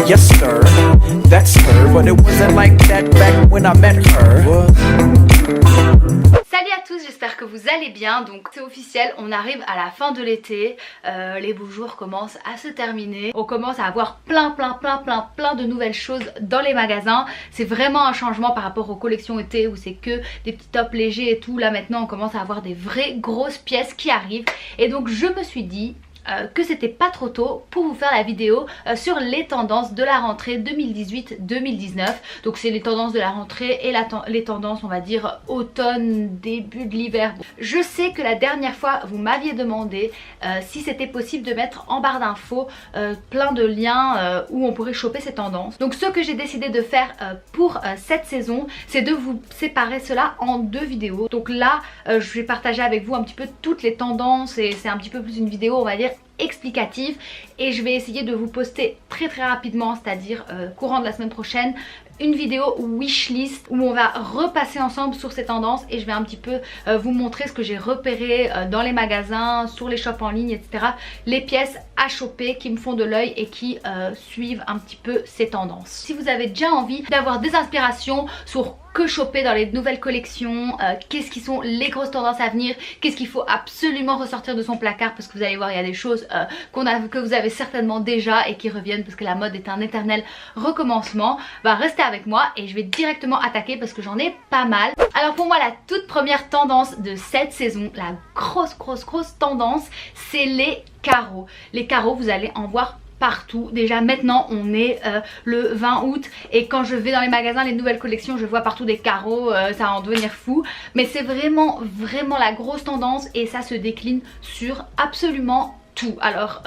Yes sir, that's her, but it wasn't like that back when I met her. Salut à tous, j'espère que vous allez bien. Donc c'est officiel, on arrive à la fin de l'été, les beaux jours commencent à se terminer. On commence à avoir plein de nouvelles choses dans les magasins. C'est vraiment un changement par rapport aux collections été où c'est que des petits tops légers et tout. Là maintenant on commence à avoir des vraies grosses pièces qui arrivent. Et donc je me suis dit que c'était pas trop tôt pour vous faire la vidéo sur les tendances de la rentrée 2018-2019. Donc c'est les tendances de la rentrée et les tendances on va dire automne, début de l'hiver. Je sais que la dernière fois vous m'aviez demandé si c'était possible de mettre en barre d'infos plein de liens où on pourrait choper ces tendances. Donc ce que j'ai décidé de faire pour cette saison, c'est de vous séparer cela en deux vidéos. Donc là je vais partager avec vous un petit peu toutes les tendances et c'est un petit peu plus une vidéo on va dire explicative, et je vais essayer de vous poster très rapidement, c'est-à-dire courant de la semaine prochaine, une vidéo wishlist où on va repasser ensemble sur ces tendances et je vais un petit peu vous montrer ce que j'ai repéré dans les magasins, sur les shops en ligne, etc. Les pièces à choper qui me font de l'œil et qui suivent un petit peu ces tendances. Si vous avez déjà envie d'avoir des inspirations sur que choper dans les nouvelles collections, qu'est-ce qui sont les grosses tendances à venir, qu'est-ce qu'il faut absolument ressortir de son placard, parce que vous allez voir il y a des choses que vous avez certainement déjà et qui reviennent parce que la mode est un éternel recommencement. Bah restez avec moi et je vais directement attaquer parce que j'en ai pas mal. Alors pour moi la toute première tendance de cette saison, la grosse tendance, c'est les carreaux. Les carreaux, vous allez en voir partout. Déjà maintenant on est le 20 août et quand je vais dans les magasins, les nouvelles collections, je vois partout des carreaux, ça va en devenir fou. Mais c'est vraiment la grosse tendance et ça se décline sur absolument tout. Alors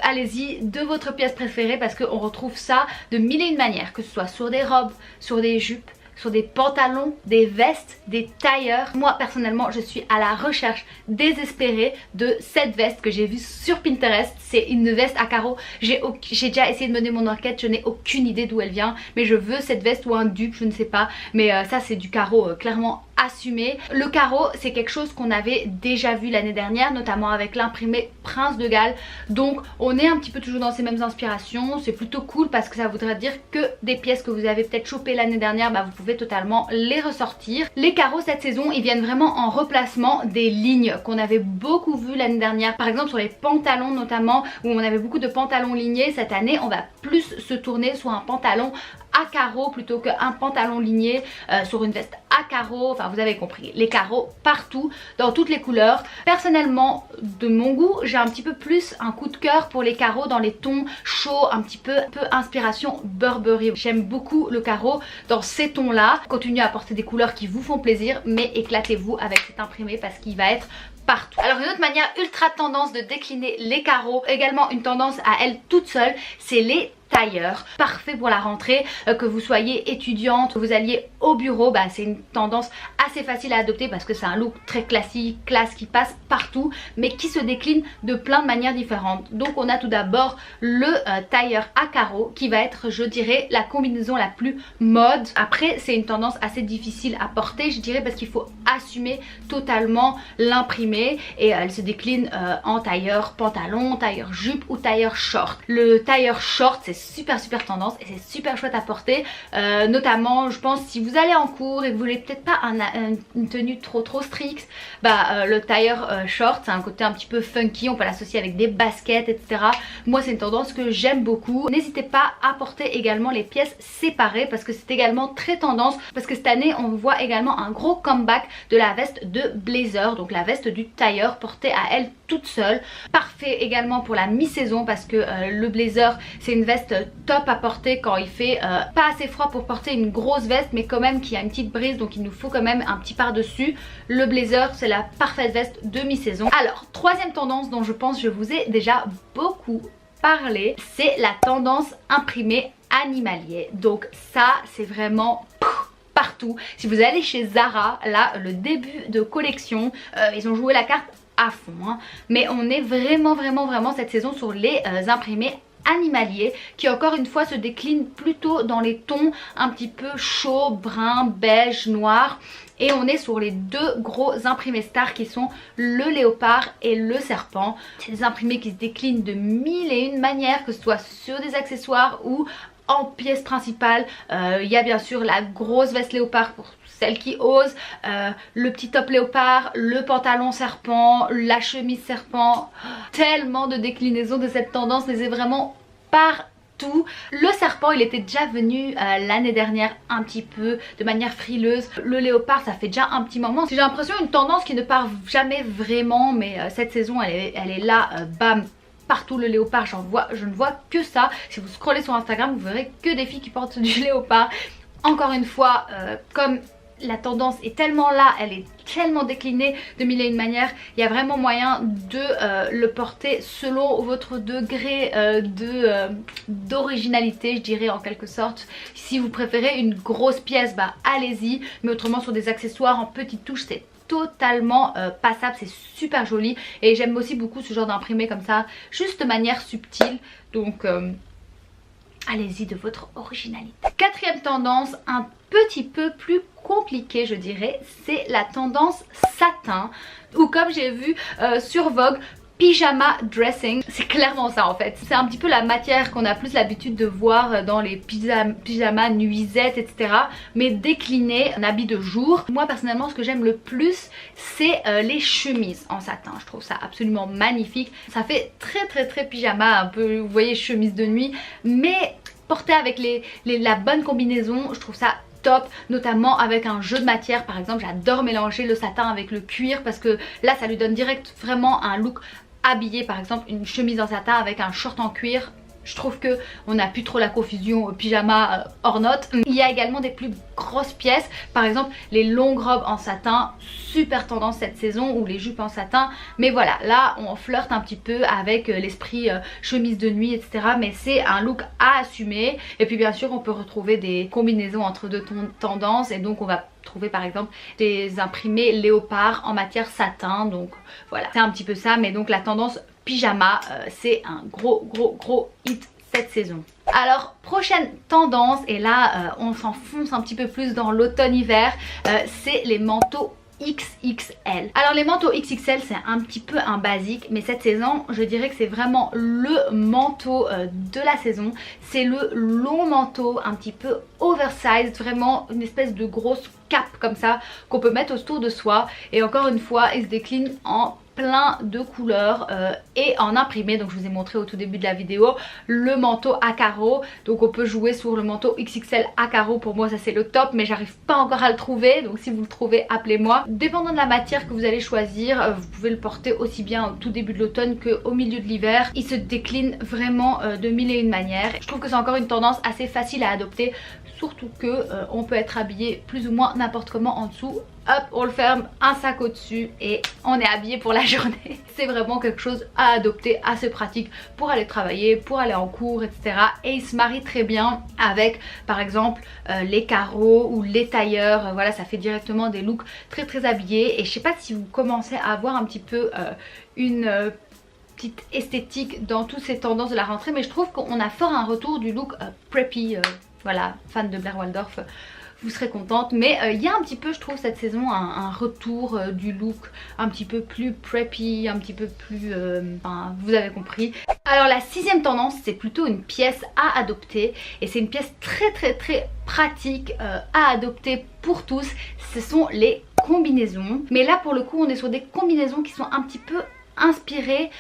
allez-y de votre pièce préférée parce qu'on retrouve ça de mille et une manières, que ce soit sur des robes, sur des jupes, sur des pantalons, des vestes, des tailleurs. Moi personnellement je suis à la recherche désespérée de cette veste que j'ai vue sur Pinterest. C'est une veste à carreaux. J'ai déjà essayé de mener mon enquête, je n'ai aucune idée d'où elle vient, mais je veux cette veste ou un dupe, je ne sais pas. Mais ça c'est du carreau clairement assumé. Le carreau c'est quelque chose qu'on avait déjà vu l'année dernière, notamment avec l'imprimé Prince de Galles. Donc on est un petit peu toujours dans ces mêmes inspirations. C'est plutôt cool parce que ça voudrait dire que des pièces que vous avez peut-être chopées l'année dernière, bah vous pouvez totalement les ressortir. Les carreaux cette saison ils viennent vraiment en replacement des lignes qu'on avait beaucoup vu l'année dernière, par exemple sur les pantalons notamment, où on avait beaucoup de pantalons lignés. Cette année on va plus se tourner sur un pantalon à carreaux plutôt qu'un pantalon ligné, sur une veste à carreaux. Enfin vous avez compris, les carreaux partout dans toutes les couleurs. Personnellement de mon goût j'ai un petit peu plus un coup de cœur pour les carreaux dans les tons chauds, un petit peu inspiration Burberry. J'aime beaucoup le carreau dans ces tons là. Continuez à porter des couleurs qui vous font plaisir, mais éclatez-vous avec cet imprimé parce qu'il va être partout. Alors une autre manière ultra tendance de décliner les carreaux, également une tendance à elle toute seule, c'est les tailleurs. Parfait pour la rentrée, que vous soyez étudiante, que vous alliez au bureau, bah c'est une tendance assez facile à adopter parce que c'est un look très classique, classe, qui passe partout mais qui se décline de plein de manières différentes. Donc on a tout d'abord le tailleur à carreaux qui va être, je dirais, la combinaison la plus mode. Après c'est une tendance assez difficile à porter, je dirais, parce qu'il faut assumer totalement l'imprimé et elle se décline en tailleur pantalon, tailleur jupe ou tailleur short. Le tailleur short c'est super tendance et c'est super chouette à porter, notamment je pense si vous allez en cours et vous voulez peut-être pas une tenue trop stricte, bah le tailleur short c'est un côté un petit peu funky, on peut l'associer avec des baskets, etc. Moi c'est une tendance que j'aime beaucoup. N'hésitez pas à porter également les pièces séparées parce que c'est également très tendance, parce que cette année on voit également un gros comeback de la veste de blazer, donc la veste du tailleur portée à elle toute seule. Parfait également pour la mi-saison parce que le blazer c'est une veste top à porter quand il fait pas assez froid pour porter une grosse veste mais quand même qui a une petite brise, donc il nous faut quand même un petit par dessus. Le blazer c'est la parfaite veste de mi-saison. Alors troisième tendance dont je pense je vous ai déjà beaucoup parlé, c'est la tendance imprimée animalier. Donc ça c'est vraiment partout. Si vous allez chez Zara, là le début de collection, ils ont joué la carte à fond, hein. Mais on est vraiment cette saison sur les imprimés animalier qui encore une fois se décline plutôt dans les tons un petit peu chaud, brun, beige, noir. Et on est sur les deux gros imprimés stars qui sont le léopard et le serpent. C'est des imprimés qui se déclinent de mille et une manières, que ce soit sur des accessoires ou en pièce principale. Il y a bien sûr la grosse veste léopard pour celles qui osent, le petit top léopard, le pantalon serpent, la chemise serpent. Tellement de déclinaisons de cette tendance, les est vraiment partout. Le serpent il était déjà venu l'année dernière un petit peu de manière frileuse. Le léopard ça fait déjà un petit moment. J'ai l'impression une tendance qui ne part jamais vraiment, mais cette saison elle est là, bam, partout le léopard, je ne vois que ça. Si vous scrollez sur Instagram vous verrez que des filles qui portent du léopard. Encore une fois, comme la tendance est tellement là, elle est tellement déclinée de mille et une manières, il y a vraiment moyen de le porter selon votre degré d'originalité, je dirais en quelque sorte. Si vous préférez une grosse pièce, bah allez-y, mais autrement sur des accessoires en petites touches c'est totalement passable, c'est super joli et j'aime aussi beaucoup ce genre d'imprimé comme ça, juste de manière subtile, donc allez-y de votre originalité. Quatrième tendance, un petit peu plus compliquée je dirais, c'est la tendance satin, ou comme j'ai vu sur Vogue, pyjama dressing. C'est clairement ça en fait. C'est un petit peu la matière qu'on a plus l'habitude de voir dans les pyjamas, nuisettes, etc. Mais décliné en habit de jour. Moi personnellement ce que j'aime le plus c'est les chemises en satin. Je trouve ça absolument magnifique. Ça fait très pyjama, un peu vous voyez chemise de nuit. Mais porté avec la bonne combinaison, je trouve ça top, notamment avec un jeu de matière. Par exemple j'adore mélanger le satin avec le cuir parce que là ça lui donne direct vraiment un look habillé. Par exemple une chemise en satin avec un short en cuir, je trouve que on n'a plus trop la confusion pyjama hors note. Il y a également des plus grosses pièces, par exemple les longues robes en satin, super tendance cette saison, ou les jupes en satin. Mais voilà, là on flirte un petit peu avec l'esprit chemise de nuit, etc. Mais c'est un look à assumer. Et puis bien sûr on peut retrouver des combinaisons entre deux tendances, et donc on va trouver par exemple des imprimés léopard en matière satin. Donc voilà, c'est un petit peu ça. Mais donc la tendance pyjama, c'est un gros hit cette saison. Alors prochaine tendance, et là on s'enfonce un petit peu plus dans l'automne-hiver, c'est les manteaux XXL. Alors les manteaux XXL c'est un petit peu un basique, mais cette saison je dirais que c'est vraiment le manteau de la saison. C'est le long manteau un petit peu oversized, vraiment une espèce de grosse cape comme ça qu'on peut mettre autour de soi, et encore une fois il se décline en plein de couleurs et en imprimé. Donc je vous ai montré au tout début de la vidéo le manteau à carreaux, donc on peut jouer sur le manteau XXL à carreaux. Pour moi ça c'est le top, mais j'arrive pas encore à le trouver, donc si vous le trouvez appelez-moi. Dépendant de la matière que vous allez choisir, vous pouvez le porter aussi bien au tout début de l'automne qu'au milieu de l'hiver. Il se décline vraiment de mille et une manières. Je trouve que c'est encore une tendance assez facile à adopter, surtout que on peut être habillé plus ou moins n'importe comment en dessous. Hop, on le ferme, un sac au-dessus et on est habillé pour la journée. C'est vraiment quelque chose à adopter, assez pratique pour aller travailler, pour aller en cours, etc. Et il se marie très bien avec par exemple les carreaux ou les tailleurs. Voilà, ça fait directement des looks très habillés. Et je sais pas si vous commencez à avoir un petit peu une petite esthétique dans toutes ces tendances de la rentrée, mais je trouve qu'on a fort un retour du look preppy. Voilà, fan de Blair Waldorf, vous serez contente. Mais il y a un petit peu, je trouve, cette saison un retour du look un petit peu plus preppy, un petit peu plus enfin, vous avez compris. Alors la sixième tendance, c'est plutôt une pièce à adopter, et c'est une pièce très pratique à adopter pour tous. Ce sont les combinaisons, mais là pour le coup on est sur des combinaisons qui sont un petit peu inspirées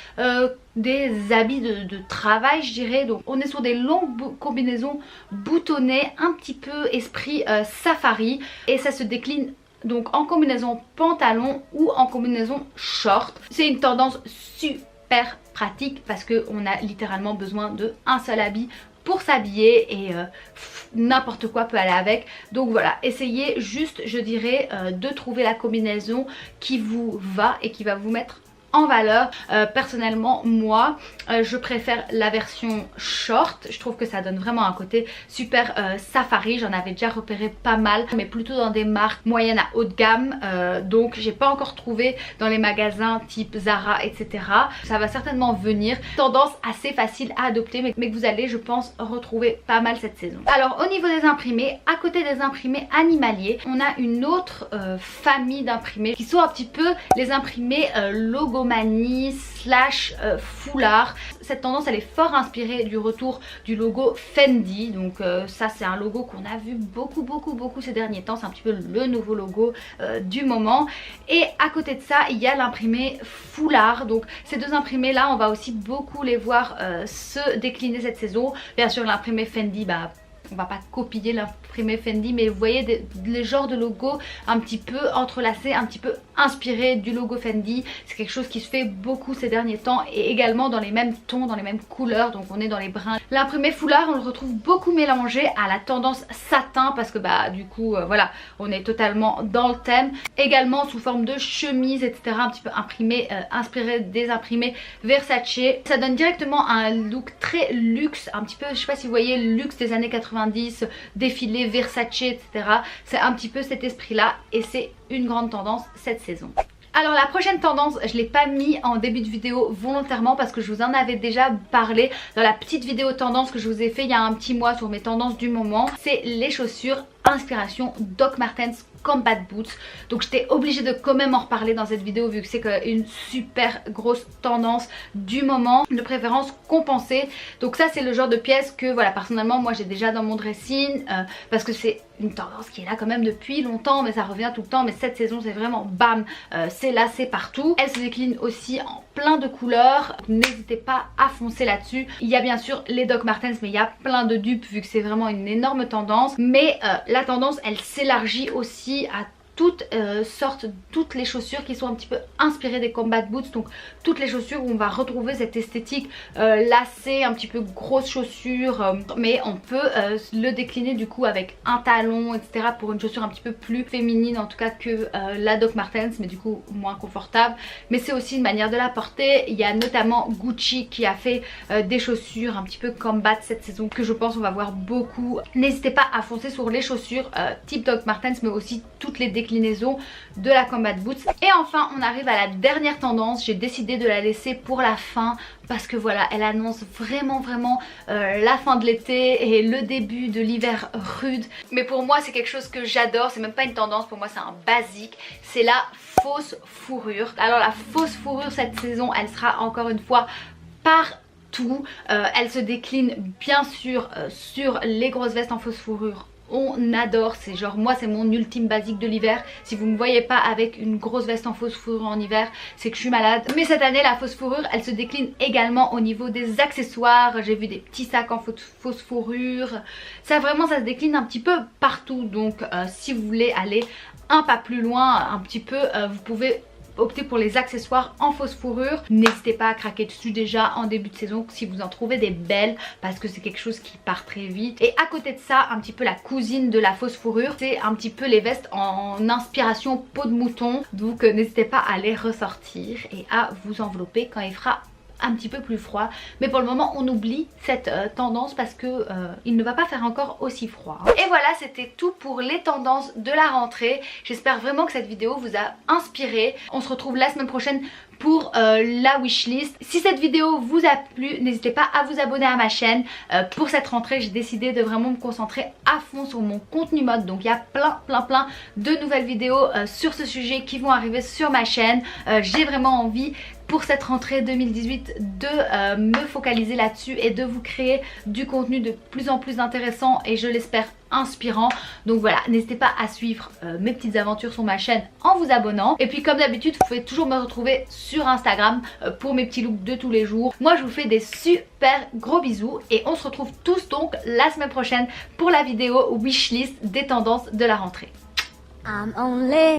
des habits de travail, je dirais. Donc on est sur des longues combinaisons boutonnées, un petit peu esprit safari, et ça se décline donc en combinaison pantalon ou en combinaison short. C'est une tendance super pratique parce qu'on a littéralement besoin d'un seul habit pour s'habiller, et n'importe quoi peut aller avec. Donc voilà, essayez juste, je dirais, de trouver la combinaison qui vous va et qui va vous mettre en valeur. Personnellement moi je préfère la version short, je trouve que ça donne vraiment un côté super safari. J'en avais déjà repéré pas mal mais plutôt dans des marques moyennes à haut de gamme, donc j'ai pas encore trouvé dans les magasins type Zara etc. Ça va certainement venir, tendance assez facile à adopter mais que vous allez je pense retrouver pas mal cette saison. Alors au niveau des imprimés, à côté des imprimés animaliers, on a une autre famille d'imprimés qui sont un petit peu les imprimés logomanie slash foulard. Cette tendance elle est fort inspirée du retour du logo Fendi, donc ça c'est un logo qu'on a vu beaucoup ces derniers temps, c'est un petit peu le nouveau logo du moment. Et à côté de ça il y a l'imprimé foulard, donc ces deux imprimés là on va aussi beaucoup les voir se décliner cette saison. Bien sûr l'imprimé Fendi, bah on va pas copier l'imprimé Fendi, mais vous voyez les genres de logos un petit peu entrelacés, un petit peu inspirés du logo Fendi. C'est quelque chose qui se fait beaucoup ces derniers temps et également dans les mêmes tons, dans les mêmes couleurs, donc on est dans les bruns. L'imprimé foulard on le retrouve beaucoup mélangé à la tendance satin parce que bah du coup voilà, on est totalement dans le thème. Également sous forme de chemise etc, un petit peu imprimé, inspiré des imprimés Versace. Ça donne directement un look très luxe, un petit peu, je sais pas si vous voyez le luxe des années 90, défilé Versace etc. C'est un petit peu cet esprit là et c'est une grande tendance cette saison. Alors la prochaine tendance, je ne l'ai pas mis en début de vidéo volontairement parce que je vous en avais déjà parlé dans la petite vidéo tendance que je vous ai fait il y a un petit mois sur mes tendances du moment. C'est les chaussures inspiration Doc Martens Combat Boots. Donc j'étais obligée de quand même en reparler dans cette vidéo vu que c'est une super grosse tendance du moment, de préférence compensée. Donc ça c'est le genre de pièce que voilà personnellement moi j'ai déjà dans mon dressing parce que c'est une tendance qui est là quand même depuis longtemps mais ça revient tout le temps, mais cette saison c'est vraiment bam, c'est là, c'est partout. Elle se décline aussi en plein de couleurs, n'hésitez pas à foncer là-dessus. Il y a bien sûr les Doc Martens mais il y a plein de dupes vu que c'est vraiment une énorme tendance, mais la tendance elle s'élargit aussi à toutes sortes, toutes les chaussures qui sont un petit peu inspirées des combat boots, donc toutes les chaussures où on va retrouver cette esthétique lacée, un petit peu grosse chaussure, mais on peut le décliner du coup avec un talon etc pour une chaussure un petit peu plus féminine en tout cas que la Doc Martens, mais du coup moins confortable, mais c'est aussi une manière de la porter. Il y a notamment Gucci qui a fait des chaussures un petit peu combat cette saison que je pense on va voir beaucoup. N'hésitez pas à foncer sur les chaussures type Doc Martens mais aussi toutes les déclinaisons de la combat boots. Et enfin on arrive à la dernière tendance, j'ai décidé de la laisser pour la fin parce que voilà elle annonce vraiment la fin de l'été et le début de l'hiver rude, mais pour moi c'est quelque chose que j'adore, c'est même pas une tendance, pour moi c'est un basique, c'est la fausse fourrure. Alors la fausse fourrure cette saison elle sera encore une fois partout, elle se décline bien sûr sur les grosses vestes en fausse fourrure. On adore, c'est genre moi c'est mon ultime basique de l'hiver. Si vous me voyez pas avec une grosse veste en fausse fourrure en hiver, c'est que je suis malade. Mais cette année la fausse fourrure elle se décline également au niveau des accessoires. J'ai vu des petits sacs en fausse fourrure. Ça vraiment ça se décline un petit peu partout. Donc si vous voulez aller un pas plus loin un petit peu, vous pouvez opter pour les accessoires en fausse fourrure. N'hésitez pas à craquer dessus déjà en début de saison si vous en trouvez des belles parce que c'est quelque chose qui part très vite. Et à côté de ça un petit peu la cousine de la fausse fourrure, c'est un petit peu les vestes en inspiration peau de mouton. Donc n'hésitez pas à les ressortir et à vous envelopper quand il fera un petit peu plus froid, mais pour le moment on oublie cette tendance parce que il ne va pas faire encore aussi froid. Et voilà, c'était tout pour les tendances de la rentrée. J'espère vraiment que cette vidéo vous a inspiré. On se retrouve la semaine prochaine pour la wishlist. Si cette vidéo vous a plu, n'hésitez pas à vous abonner à ma chaîne. Pour cette rentrée j'ai décidé de vraiment me concentrer à fond sur mon contenu mode, donc il y a plein de nouvelles vidéos sur ce sujet qui vont arriver sur ma chaîne. J'ai vraiment envie pour cette rentrée 2018 de me focaliser là-dessus et de vous créer du contenu de plus en plus intéressant et je l'espère inspirant. Donc voilà, n'hésitez pas à suivre mes petites aventures sur ma chaîne en vous abonnant. Et puis comme d'habitude vous pouvez toujours me retrouver sur Instagram pour mes petits looks de tous les jours. Moi je vous fais des super gros bisous et on se retrouve tous donc la semaine prochaine pour la vidéo wishlist des tendances de la rentrée. I'm only